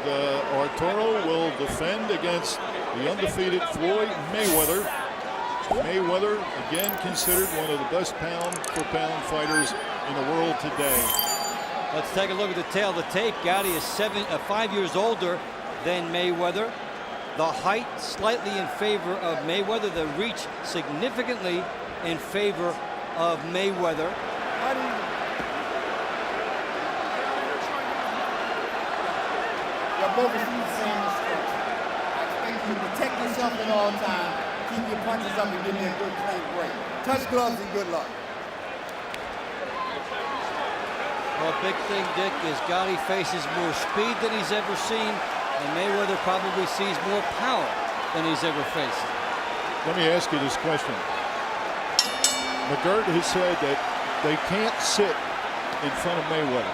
Arturo will defend against the undefeated Floyd Mayweather. Mayweather, again, considered one of the best pound-for-pound fighters in the world today. Let's take a look at the tail of the tape. Gatti is 5 years older than Mayweather. The height slightly in favor of Mayweather. The reach significantly in favor of Mayweather. Both of you saying the stretch. I expect you to protect yourself at all times. Keep your punches up and give me a good clean break. Touch gloves and good luck. Well, big thing, Dick, is Gatti faces more speed than he's ever seen, and Mayweather probably sees more power than he's ever faced. Let me ask you this question. McGirt has said that they can't sit in front of Mayweather.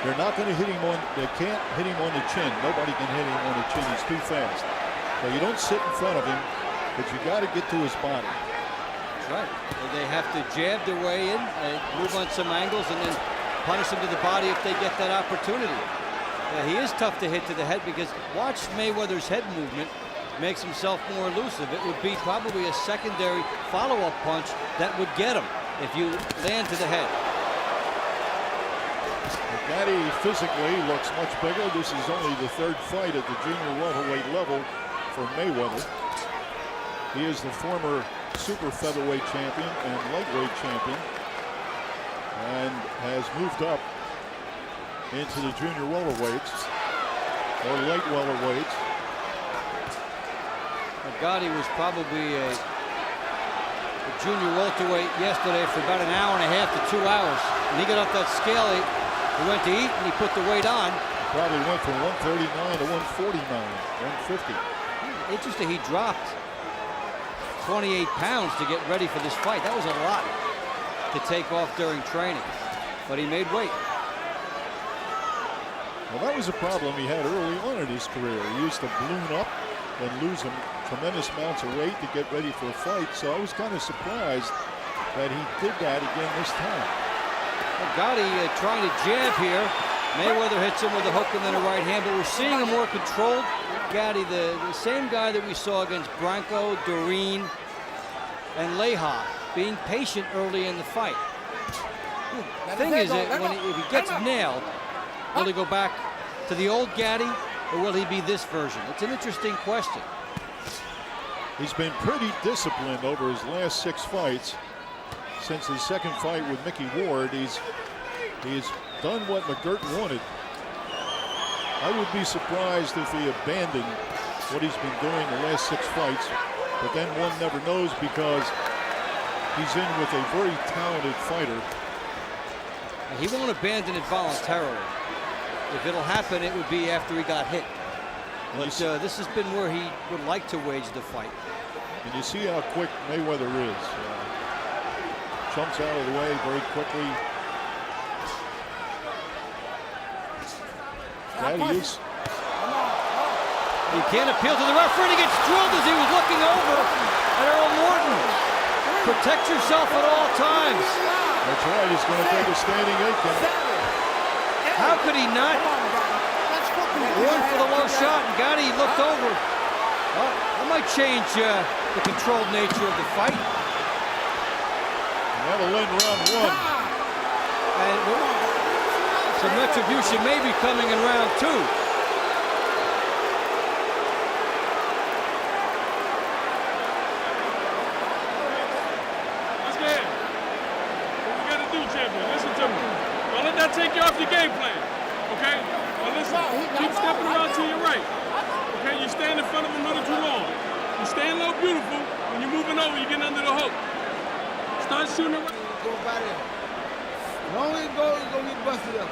They're not going to hit him they can't hit him on the chin. Nobody can hit him on the chin. He's too fast. So you don't sit in front of him, but you got to get to his body. That's right. They have to jab their way in, move on some angles, and then punish him to the body if they get that opportunity. He is tough to hit to the head because watch Mayweather's head movement. Makes himself more elusive. It would be probably a secondary follow-up punch that would get him if you land to the head. Gatti physically looks much bigger. This is only the third fight at the junior welterweight level for Mayweather. He is the former super featherweight champion and lightweight champion, and has moved up into the junior welterweights or light welterweights. Gatti was probably a junior welterweight yesterday for about an hour and a half to 2 hours. When he got off that scale, he went to eat and he put the weight on. Probably went from 139 to 149, 150. Interesting, he dropped 28 pounds to get ready for this fight. That was a lot to take off during training, but he made weight. Well, that was a problem he had early on in his career. He used to balloon up and lose tremendous amounts of weight to get ready for a fight, so I was kind of surprised that he did that again this time. Well, Gatti trying to jab here. Mayweather hits him with a hook and then a right hand, but we're seeing a more controlled Gatti, the same guy that we saw against Branco, Doreen, and Leija, being patient early in the fight. The thing is that if he gets nailed, will he go back to the old Gatti, or will he be this version? It's an interesting question. He's been pretty disciplined over his last 6 fights. Since his second fight with Mickey Ward, he's done what McGirt wanted. I would be surprised if he abandoned what he's been doing the last 6 fights, but then one never knows because he's in with a very talented fighter. He won't abandon it voluntarily. If it'll happen, it would be after he got hit. But this has been where he would like to wage the fight. And you see how quick Mayweather is. Jumps out of the way very quickly. He can't appeal to the referee. He gets drilled as he was looking over at Earl Morton. Protect yourself at all times. That's right. He's going to take a standing 8 count. How could he not? Going for the low shot, and Gatti looked over. Well, that might change the controlled nature of the fight. And that'll end round 1. And some retribution may be coming in round 2. Let's get it. What we got to do, champion? Listen to me. Don't let that take you off your game plan, okay? Now listen, keep stepping around to your right. Okay, you stand in front of him a little too long. You stand low, beautiful. When you're moving over, you're getting under the hook. Start shooting around. Go by there. Long as you go, you're going to get busted up.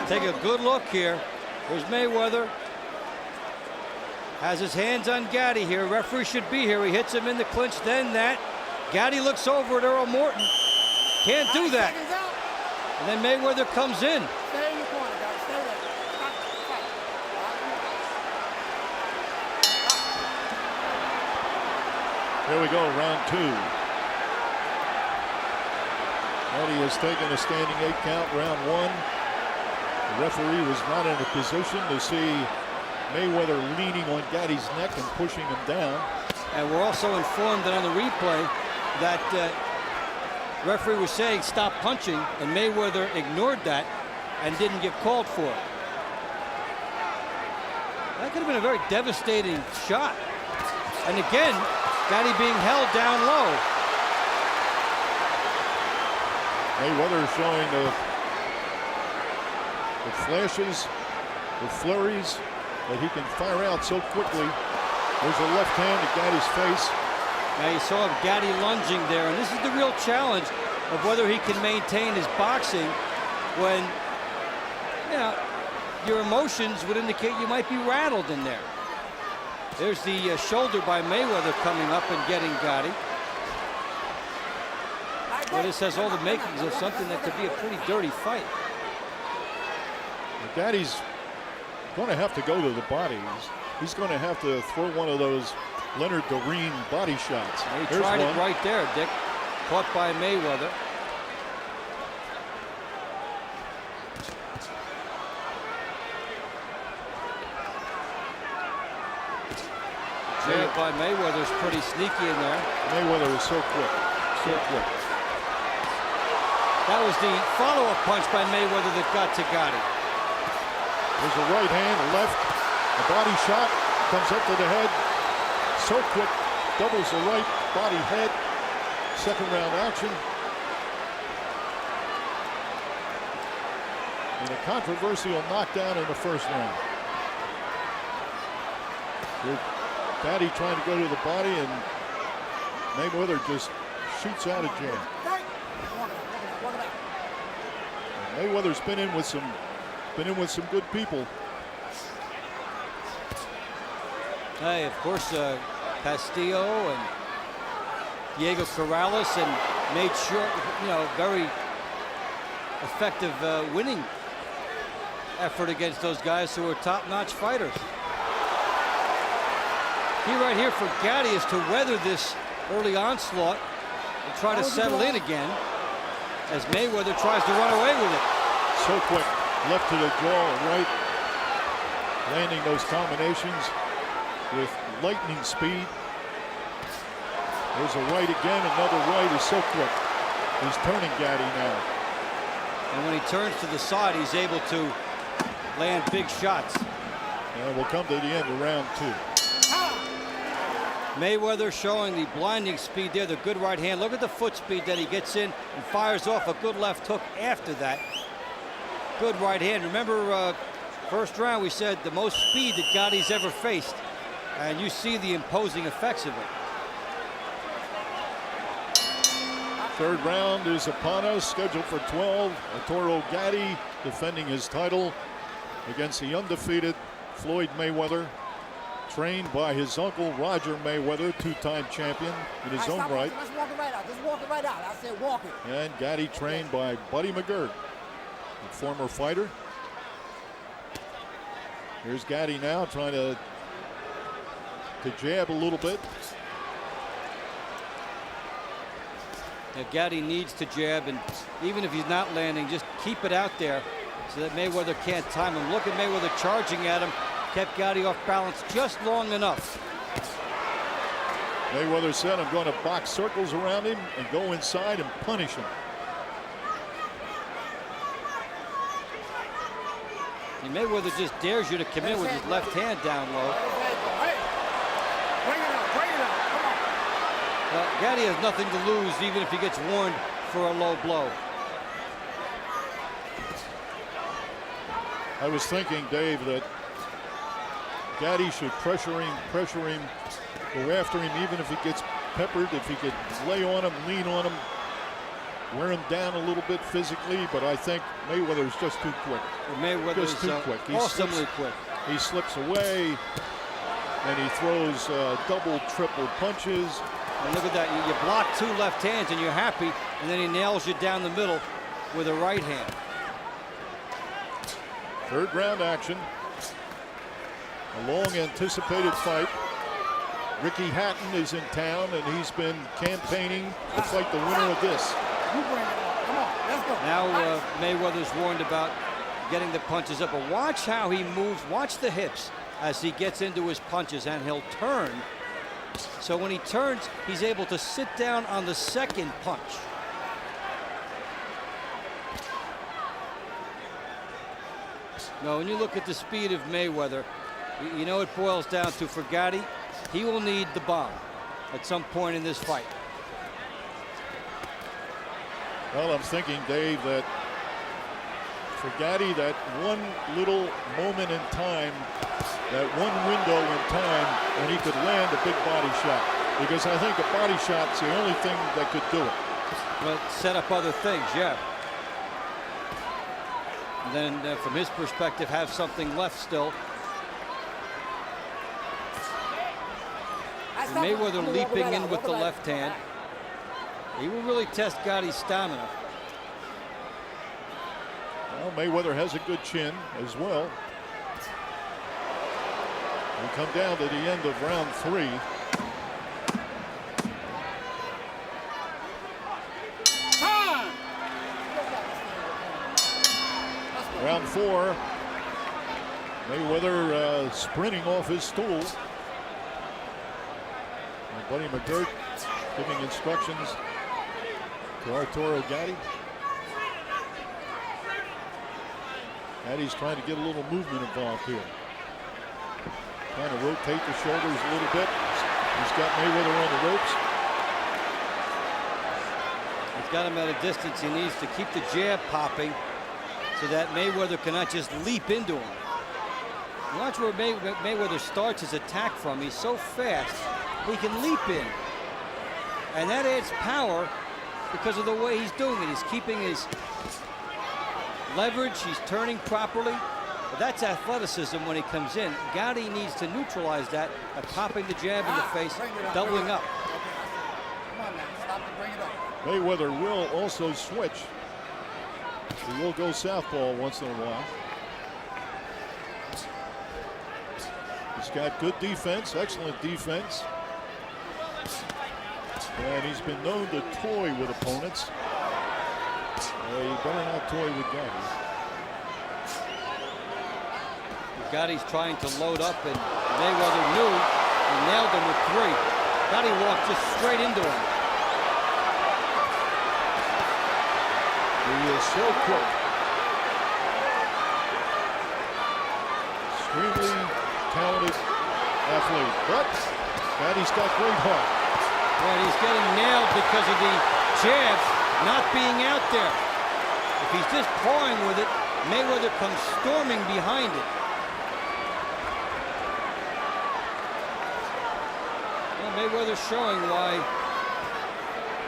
Take a good look here. There's Mayweather. Has his hands on Gatti here. Referee should be here. He hits him in the clinch, then that. Gatti looks over at Earl Morton. Can't do that. And then Mayweather comes in. Stay in the corner, guys. Stay there. Here we go, round 2. Gatti has taken a standing 8 count, round 1. The referee was not in a position to see Mayweather leaning on Gatti's neck and pushing him down. And we're also informed that on the replay that referee was saying stop punching, and Mayweather ignored that and didn't get called for it. That could have been a very devastating shot. And again, Gatti being held down low. Mayweather showing the flashes, the flurries that he can fire out so quickly. There's a left hand to Gatti's face. Now you saw Gatti lunging there, and this is the real challenge of whether he can maintain his boxing when, you know, your emotions would indicate you might be rattled in there. There's the shoulder by Mayweather coming up and getting Gatti. Well, this has all the makings of something that could be a pretty dirty fight. Gatti's going to have to go to the body. He's going to have to throw one of those Leonard Doreen body shots. He tried it right there, Dick. Caught by Mayweather. Jab by Mayweather is pretty sneaky in there. Mayweather is so quick. So quick. That was the follow-up punch by Mayweather that got to Gatti. There's a right hand, left, a body shot, comes up to the head. So quick, doubles the right body head. Second round action. And a controversial knockdown in the first round. Gatti trying to go to the body, and Mayweather just shoots out a jab. Mayweather's been in with some good people. Hey, of course, Castillo and Diego Corrales, and made sure, you know, very effective winning effort against those guys who are top-notch fighters. Key right here for Gatti is to weather this early onslaught and try to settle in again as Mayweather tries to run away with it. So quick, left to the jaw and right, landing those combinations with lightning speed. There's a right again, another right is so quick. He's turning Gatti now. And when he turns to the side, he's able to land big shots. And we'll come to the end of round 2. Mayweather showing the blinding speed there, the good right hand. Look at the foot speed that he gets in and fires off a good left hook after that. Good right hand. Remember, first round we said the most speed that Gatti's ever faced. And you see the imposing effects of it. Third round is upon us, scheduled for 12. Arturo Gatti defending his title against the undefeated Floyd Mayweather, trained by his uncle Roger Mayweather, 2-time champion in his own right. Let's walk it right out. Just walk it right out. I said walk it. And Gatti trained by Buddy McGirt, a former fighter. Here's Gatti now trying to jab a little bit. Now, Gatti needs to jab, and even if he's not landing, just keep it out there so that Mayweather can't time him. Look at Mayweather charging at him. Kept Gatti off balance just long enough. Mayweather said, I'm going to box circles around him and go inside and punish him. And Mayweather just dares you to come in with his left hand down low. Bring it out. Bring it out. Come on. Well, Gatti has nothing to lose even if he gets warned for a low blow. I was thinking, Dave, that Gatti should pressure him, go after him, even if he gets peppered, if he could lay on him, lean on him, wear him down a little bit physically, but I think Mayweather's just too quick. Mayweather's just too quick. Awesomely quick. He slips away, and he throws double, triple punches. And look at that, you block 2 left hands and you're happy, and then he nails you down the middle with a right hand. Third round action. A long anticipated fight. Ricky Hatton is in town, and he's been campaigning to fight the winner of this. You bring it out. Come on, let's go. Now Mayweather's warned about getting the punches up, but watch how he moves. Watch the hips as he gets into his punches, and he'll turn. So when he turns, he's able to sit down on the second punch. Now, when you look at the speed of Mayweather, you know it boils down to, for Gatti, he will need the bomb at some point in this fight. Well, I'm thinking, Dave, that for Gatti, that one little moment in time, that one window in time when he could land a big body shot, because I think a body shot's the only thing that could do it. But set up other things, yeah. And then from his perspective, have something left still. And Mayweather leaping in with the left hand. He will really test Gatti's stamina. Well, Mayweather has a good chin as well. We come down to the end of round 3. Round 4. Mayweather sprinting off his stool. And Buddy McGirt giving instructions to Arturo Gatti. Gatti's trying to get a little movement involved here. Trying to rotate the shoulders a little bit. He's got Mayweather on the ropes. He's got him at a distance. He needs to keep the jab popping so that Mayweather cannot just leap into him. Watch where Mayweather starts his attack from. He's so fast, he can leap in. And that adds power because of the way he's doing it. He's keeping his leverage, he's turning properly. But that's athleticism when he comes in. Gatti needs to neutralize that by popping the jab in the face, doubling up. Come on now, stop and bring it up. Mayweather will also switch. He will go southpaw once in a while. He's got good defense, excellent defense. And he's been known to toy with opponents. You better not toy with Gatti. Gatti's trying to load up, and Mayweather knew and nailed him with 3. Gatti walked just straight into him. He is so quick. Extremely talented athlete, but Gatti's got great heart. Right, he's getting nailed because of the jabs not being out there. If he's just pawing with it, Mayweather comes storming behind it. Well, Mayweather's showing why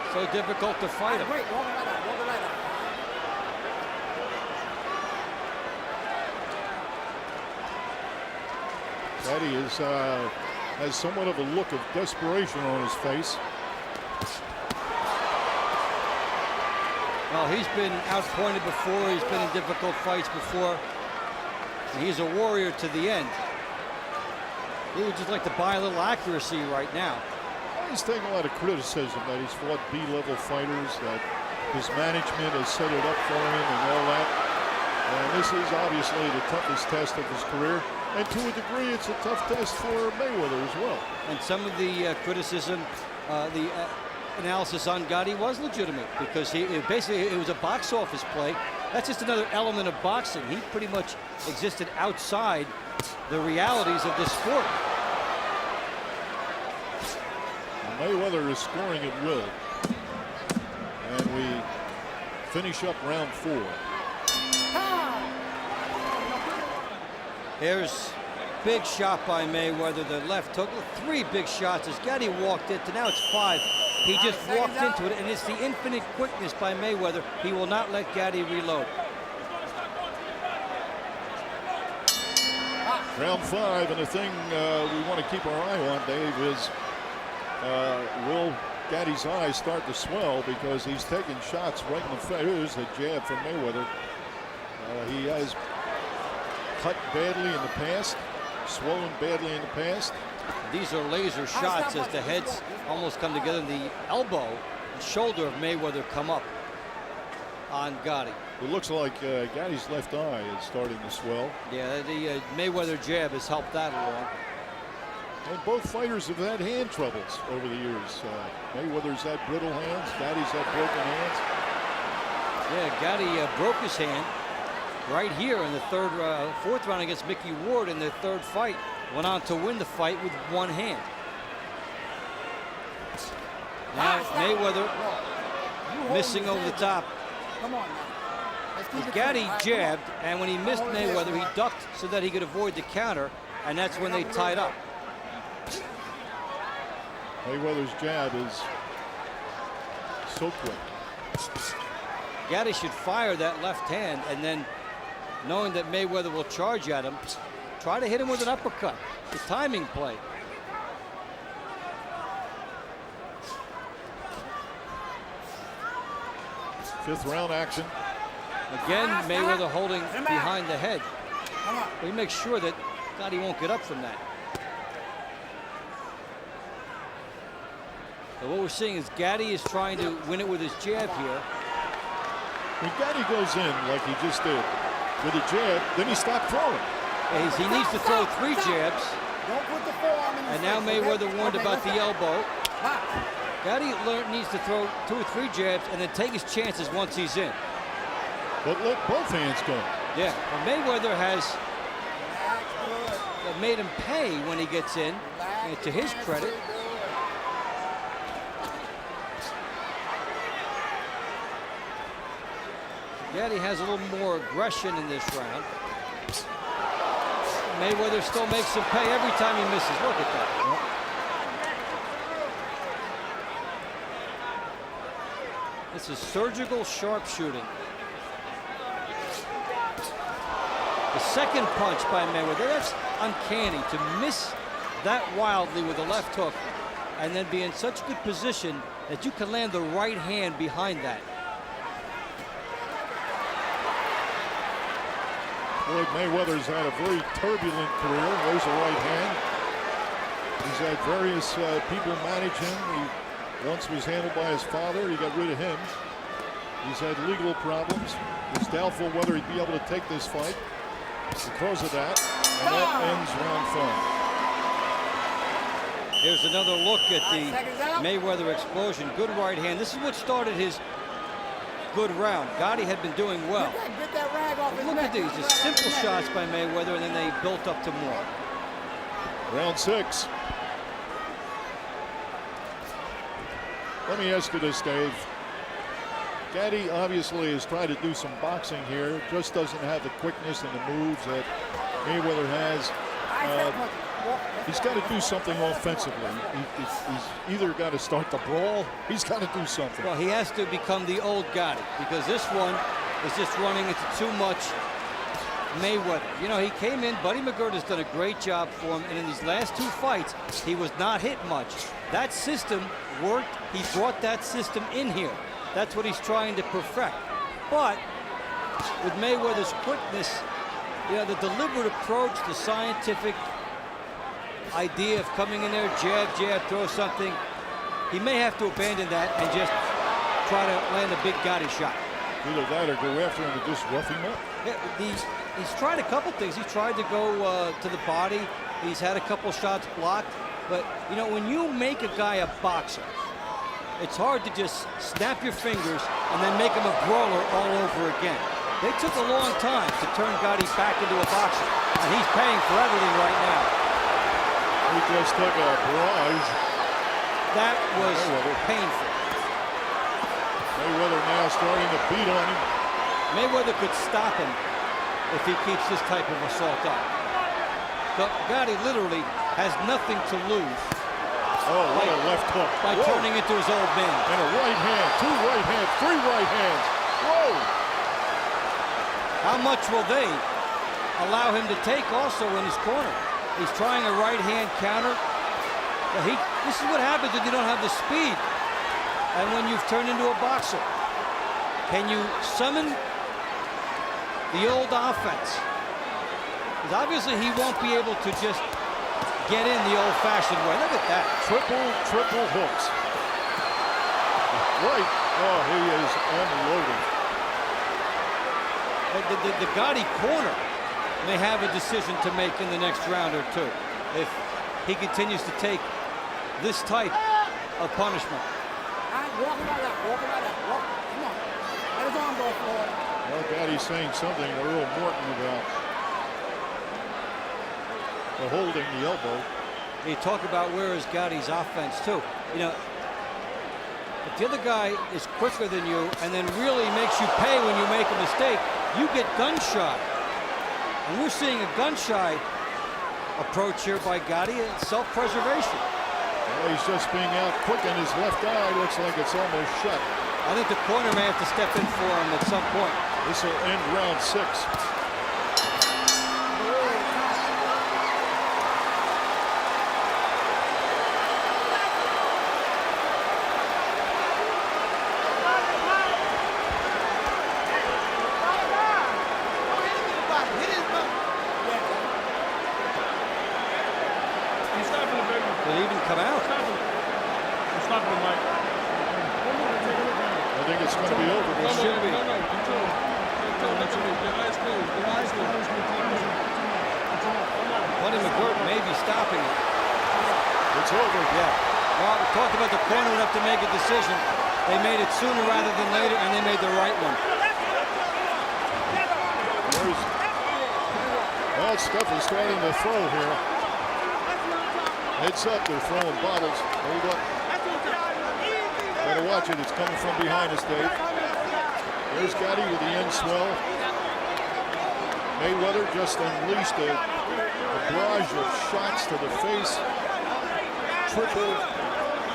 it's so difficult to fight him. Great, walk it right up, walk it right up. Gatti is, has somewhat of a look of desperation on his face. Well, he's been outpointed before. He's been in difficult fights before. And he's a warrior to the end. He would just like to buy a little accuracy right now. He's taking a lot of criticism that he's fought B-level fighters, that his management has set it up for him and all that. And this is obviously the toughest test of his career. And to a degree, it's a tough test for Mayweather as well. And some of the criticism, the analysis on Gatti was legitimate, because basically it was a box office play. That's just another element of boxing. He pretty much existed outside the realities of this sport. Mayweather is scoring at will. And we finish up round 4. Here's big shot by Mayweather, the left hook. 3 big shots as Gatti walked into. Now it's 5. He just walked into it, and it's the infinite quickness by Mayweather. He will not let Gatti reload. Round 5, and the thing we want to keep our eye on, Dave, is will Gatti's eyes start to swell, because he's taking shots right in the face. Here's a jab from Mayweather. He has cut badly in the past, swollen badly in the past. These are laser shots as the heads almost come together. The elbow and shoulder of Mayweather come up. on Gatti. It looks like Gatti's left eye is starting to swell. Yeah, the Mayweather jab has helped that along. And both fighters have had hand troubles over the years. Mayweather's had brittle hands. Gatti's had broken hands. Yeah, Gatti broke his hand right here in the fourth round against Mickey Ward in their third fight. Went on to win the fight with one hand. Now Mayweather missing over the top. Come on now. Let's keep it Gatti clean. jabbed, and when he missed Mayweather, he ducked so that he could avoid the counter, and that's when they tied up. Mayweather's jab is so quick. Gatti should fire that left hand, and then, knowing that Mayweather will charge at him, try to hit him with an uppercut. The timing play. Fifth round action. Again, Mayweather holding behind the head. Come on. He makes sure that Gatti won't get up from that. So what we're seeing is Gatti is trying to win it with his jab here. When Gatti goes in like he just did with a jab, then he stopped throwing. He needs to throw 3 jabs. Don't put the forearm in his And now face, okay? Mayweather warned Okay, about the elbow. Lock. Gatti needs to throw 2 or 3 jabs and then take his chances once he's in. But let both hands go. Yeah, well, Mayweather has Relax, good. made him pay when he gets in, Relax, and to his hands, credit. good. Gatti has a little more aggression in this round. Mayweather still makes him pay every time he misses. Look at that. This is surgical sharpshooting. The second punch by Mayweather, that's uncanny to miss that wildly with the left hook and then be in such good position that you can land the right hand behind that. Floyd Mayweather's had a very turbulent career. There's a right hand. He's had various people manage him. He once was handled by his father. He got rid of him. He's had legal problems. It's doubtful whether he'd be able to take this fight because of that. And that ends round 5. Here's another look at the Mayweather explosion. Good right hand. This is what started his good round. Gatti had been doing well. Get that rag off his Look neck. at these, just simple shots by Mayweather, and then they built up to more. Round 6. Let me ask you this, Dave. Gatti obviously has tried to do some boxing here. Just doesn't have the quickness and the moves that Mayweather has. He's got to do something offensively. He's either got to start the brawl. He's got to do something. Well, he has to become the old Gatti, because this one is just running into too much Mayweather. You know, he came in, Buddy McGirt has done a great job for him, and in these last 2 fights, he was not hit much. That system worked. He brought that system in here. That's what he's trying to perfect. But with Mayweather's quickness, you know, the deliberate approach, the scientific idea of coming in there, jab, jab, throw something, he may have to abandon that and just try to land a big Gatti shot. Either that or go after him and just rough him up. Yeah, he's tried a couple things. He tried to go to the body. He's had a couple shots blocked. But, you know, when you make a guy a boxer, it's hard to just snap your fingers and then make him a brawler all over again. They took a long time to turn Gatti back into a boxer, and he's paying for everything right now. He just took a barrage. That was painful. Mayweather now starting to beat on him. Mayweather could stop him if he keeps this type of assault up. But Gatti literally has nothing to lose. Oh, what a left hook. By turning into his old man. And a right hand, 2 right hands, 3 right hands. Whoa! How much will they allow him to take also in his corner? He's trying a right hand counter. But this is what happens when you don't have the speed and when you've turned into a boxer. Can you summon the old offense? Because obviously he won't be able to just get in the old-fashioned way. Look at that. Triple hooks. Right. Oh, he is unloading. the Gatti corner may have a decision to make in the next round or two if he continues to take this type of punishment. Walk him right out. Walk him right out. Walk. Come on. Let his arm go, Floyd. Well, Gatti's saying something to Earl Morton about the holding the elbow. You talk about where is Gatti's offense too. You know, if the other guy is quicker than you and then really makes you pay when you make a mistake, you get gun-shy. And we're seeing a gun-shy approach here by Gatti, self-preservation. Well, he's just being out quick, and his left eye looks like it's almost shut. I think the corner may have to step in for him at some point. This will end round 6. Did he even come out? Stop him, Mike. I think it's going to be over. No, This should be. no. Your eyes closed. Your eyes closed. Buddy McGirt may be stopping it. It's over. Yeah. Well, we talked about the corner would have to make a decision. They made it sooner rather than later, and they made the right one. Well, stuff is starting to throw here. Heads up, they're throwing bottles. Hold up. Better watch it. It's coming from behind us, Dave. There's Gatti with the end swell. Mayweather just unleashed a barrage of shots to the face. Triple,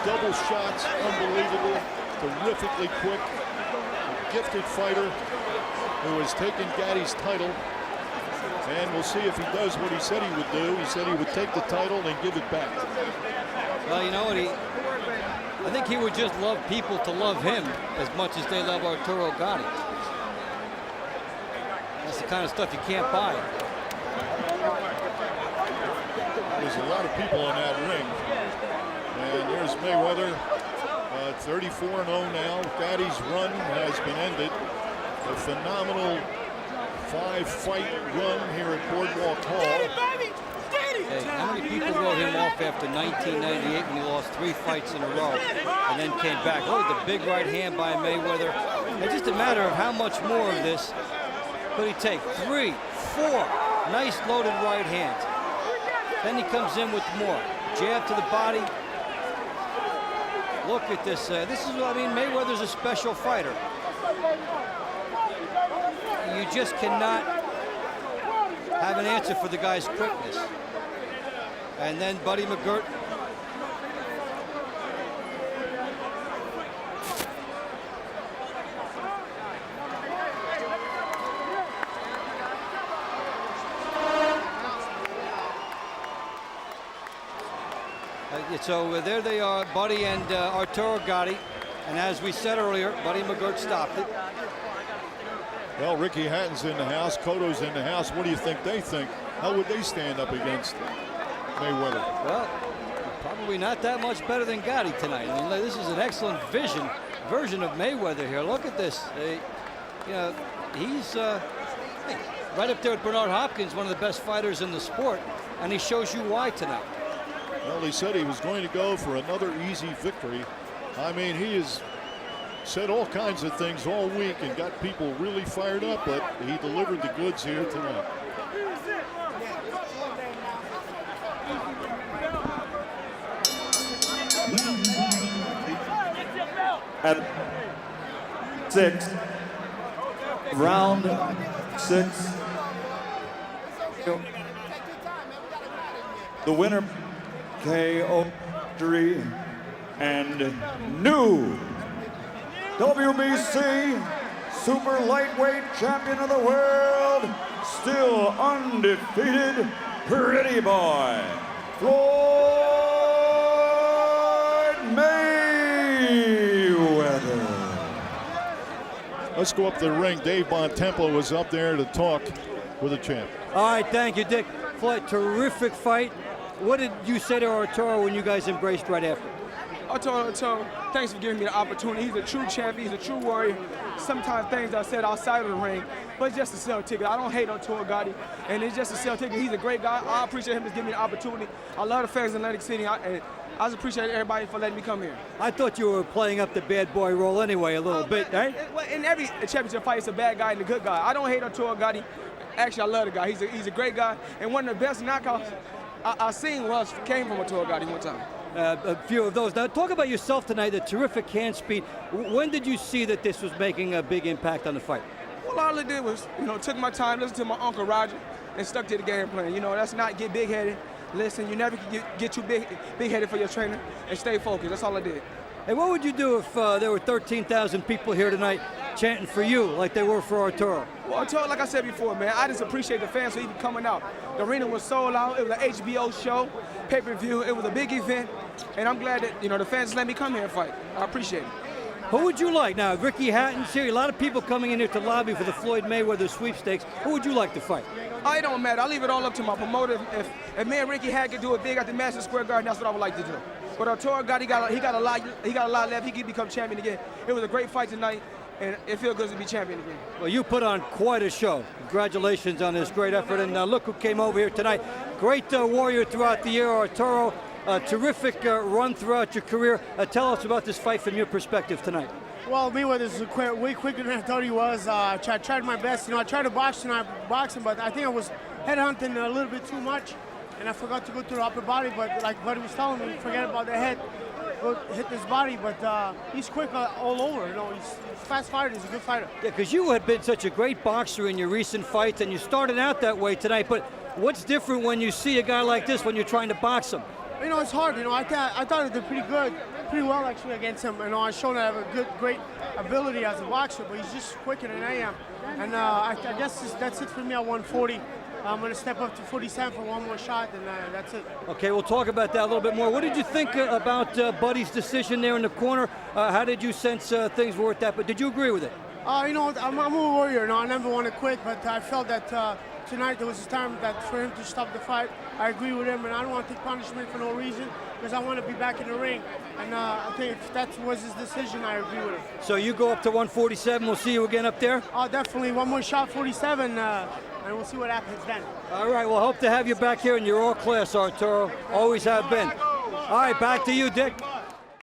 double shots. Unbelievable. Terrifically quick. A gifted fighter who has taken Gatti's title. And we'll see if he does what he said he would do. He said he would take the title and give it back. Well, you know what? I think he would just love people to love him as much as they love Arturo Gatti. That's the kind of stuff you can't buy. There's a lot of people in that ring. And there's Mayweather, 34-0 now. Gatti's run has been ended. A phenomenal 5-fight run here at Boardwalk Hall. Hey, how many people wrote him off after 1998 when he lost 3 fights in a row and then came back? Look at the big right hand by Mayweather. It's just a matter of how much more of this could he take. 3, 4 nice loaded right hands. Then he comes in with more. Jab to the body. Look at this. This is what I mean. Mayweather's a special fighter. You just cannot have an answer for the guy's quickness. And then Buddy McGirt. So there they are, Buddy and Arturo Gatti. And as we said earlier, Buddy McGirt stopped it. Well, Ricky Hatton's in the house. Cotto's in the house. What do you think they think? How would they stand up against Mayweather? Well, probably not that much better than Gatti tonight. I mean, this is an excellent version of Mayweather here. Look at this. You know, he's right up there with Bernard Hopkins, one of the best fighters in the sport, and he shows you why tonight. Well, he said he was going to go for another easy victory. I mean, he has said all kinds of things all week and got people really fired up, but he delivered the goods here tonight. At 6, round 6. The winner, KO victory, and new WBC super lightweight champion of the world, still undefeated, pretty boy, Floyd Mayweather. Let's go up to the ring. Dave Bontempo was up there to talk with the champ. All right, thank you, Dick. Floyd, terrific fight. What did you say to Arturo when you guys embraced right after? I told thanks for giving me the opportunity. He's a true champion. He's a true warrior. Sometimes things I said outside of the ring, but it's just a sell ticket. I don't hate on Arturo Gatti, and it's just a sell ticket. He's a great guy. I appreciate him just giving me the opportunity. I love the fans in Atlantic City, and I just appreciate everybody for letting me come here. I thought you were playing up the bad boy role anyway a little bit, right? In every championship fight, it's a bad guy and a good guy. I don't hate on Arturo Gatti. Actually, I love the guy. He's a great guy, and one of the best knockouts I seen came from Arturo Gatti one time. A few of those. Now, talk about yourself tonight, the terrific hand speed. When did you see that this was making a big impact on the fight? Well, all I did was, took my time, listened to my Uncle Roger, and stuck to the game plan. That's not get big-headed. Listen, you never can get too big-headed for your trainer, and stay focused. That's all I did. Hey, what would you do if there were 13,000 people here tonight chanting for you like they were for Arturo? Well, Arturo, like I said before, man, I just appreciate the fans for even coming out. The arena was sold out. It was an HBO show, pay-per-view. It was a big event, and I'm glad that, the fans let me come here and fight. I appreciate it. Who would you like? Now, Ricky Hatton's here. A lot of people coming in here to lobby for the Floyd Mayweather sweepstakes. Who would you like to fight? It don't matter. I'll leave it all up to my promoter. If me and Ricky Hatton could do it big at the Madison Square Garden, that's what I would like to do. But Arturo Gatti, he got a lot left. He could become champion again. It was a great fight tonight, and it feels good to be champion again. Well, you put on quite a show. Congratulations on this great effort. And look who came over here tonight. Great warrior throughout the year, Arturo. Terrific run throughout your career. Tell us about this fight from your perspective tonight. Well, Mayweather's way quicker than I thought he was. I tried my best. I tried to box tonight, but I think I was headhunting a little bit too much, and I forgot to go to the upper body. But like Buddy was telling me, forget about the head, go hit this body. But he's quick all over. He's a fast fighter. He's a good fighter. Yeah, because you had been such a great boxer in your recent fights, and you started out that way tonight. But what's different when you see a guy like this when you're trying to box him? It's hard. I thought I did pretty well actually against him. I showed I have a great ability as a boxer, but he's just quicker than I am. And I guess that's it for me at 140. I'm going to step up to 47 for one more shot, and that's it. Okay, we'll talk about that a little bit more. What did you think about Buddy's decision there in the corner? How did you sense things were with that? But did you agree with it? I'm a warrior. I never want to quit, but I felt that tonight there was a time for him to stop the fight. I agree with him, and I don't want to take punishment for no reason because I want to be back in the ring. And I think if that was his decision, I agree with him. So you go up to 147. We'll see you again up there? Definitely. One more shot, 47, and we'll see what happens then. All right. Well, hope to have you back here, and you're all class, Arturo. Always have been. All right, back to you, Dick.